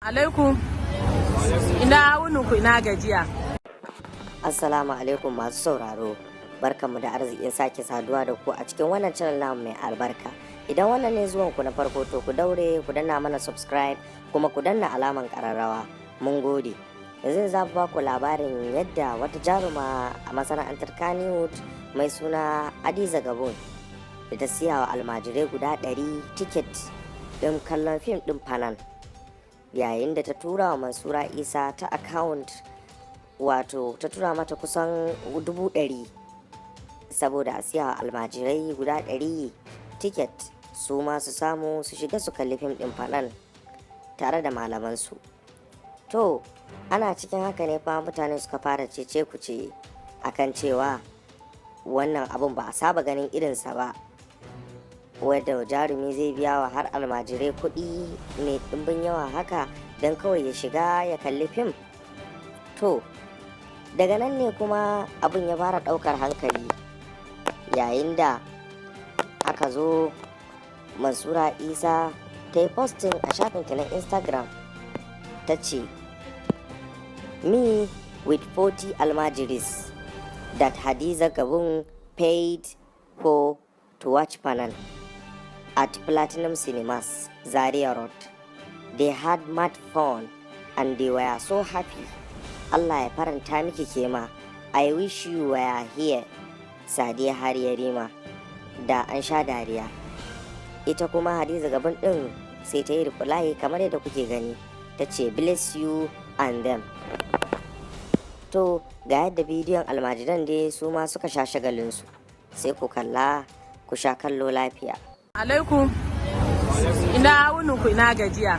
Alaikum. Ina wunin ku ina gajiya. Assalamu alaikum masu sauraro. Barkanmu da arzikin sake saduwa da ku a cikin wannan channel namu mai albarka. Idan wannan ne zuwan ku na farko to ku daure ku danna mana subscribe kuma ku danna alaman kararrawa. Mun gode. Yanzu za mu ba ku labarin yadda wata jaruma a masana'antar Kannywood mai suna Hadiza Gabon da ta siya wa almajirai guda 100 tiket don kallon fim ɗin Fanan, yayin da ta tura wa Mansura Isa ta account, wato ta tura mata kusan 100,000 saboda a siya wa almajirai guda 100 tiket su ma su samu su shiga su kalli fim ɗin Fanan tare da malamansu. To ana cikin haka ne fa mutane suka fara cece kuce akan cewa wannan abun ba a saba ganin irinsa ba, wadda jarumi zai biya wa har almajirai kuɗi mai ɗimbin yawa haka don kawai ya shiga ya kalli fim. To daga nan ne kuma abin ya fara ɗaukar hankali, yayin da aka zo Mansura Isa ta yi posting a shafinta na Instagram ta ce, "Me with 40 almajiris that Hadiza Gabon paid for to watch Fanan at Platinum Cinemas, Zaria Road. They had mad fun and they were so happy. Allah ya faranta miki kema. I wish you were here." Sadiya har Yarima, da an sha dariya. Ita kuma Hadiza Gabon din sai ta yi reply kamar yadda kuke gani, ta ce bless you and them. To ga yadda bidiyon almajiran dai su ma suka sha shagalinsu, sai ku kalla ku sha kallo lafiya. Alaikum. Ina wunin ku ina gajiya.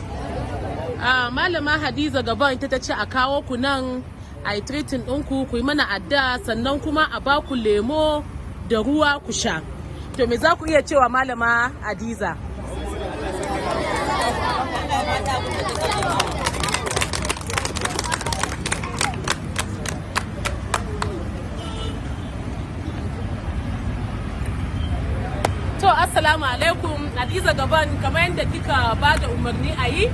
Malama Hadiza Gabon ita ta ce a kawo ku nan a yi treating ɗinku, ku yi mana adda, sannan kuma a ba ku lemo da ruwa ku sha. To me za ku iya cewa malama Hadiza? To assalamu alaikum. Hadiza Gabon, kamar yadda kika ba da umarni a yi,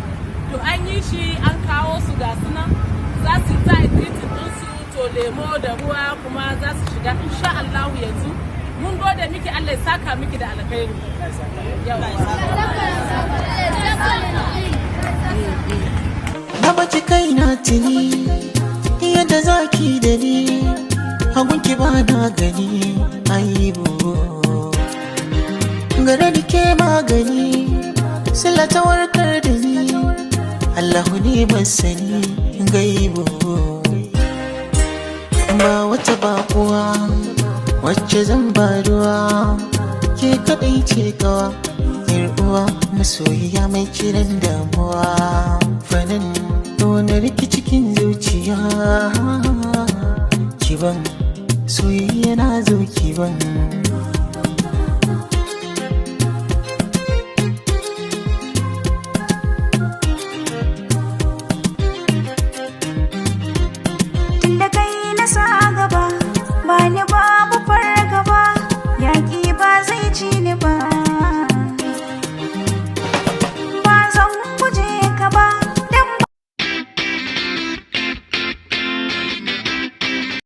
to an yi shi, an kawo su ga sunan za su yi treating ɗinsu, to lemo da ruwa kuma za su shiga insha Allah yanzu. Mun gode miki, Allah ya saka miki da alkhairi. Na baki kai na tuni yadda zaki da ni, hagunki ba na gani aibu. Gare da ke magani sila ta warkar da ni, Allahu ne masani gaibu. Ba wata bakuwa wacce zan ba ruwa, ke kadai ce kawa uwa masoyiya mai kiran damuwa. Fanan na riki cikin zuciya, kiban soyayya na zo kiban.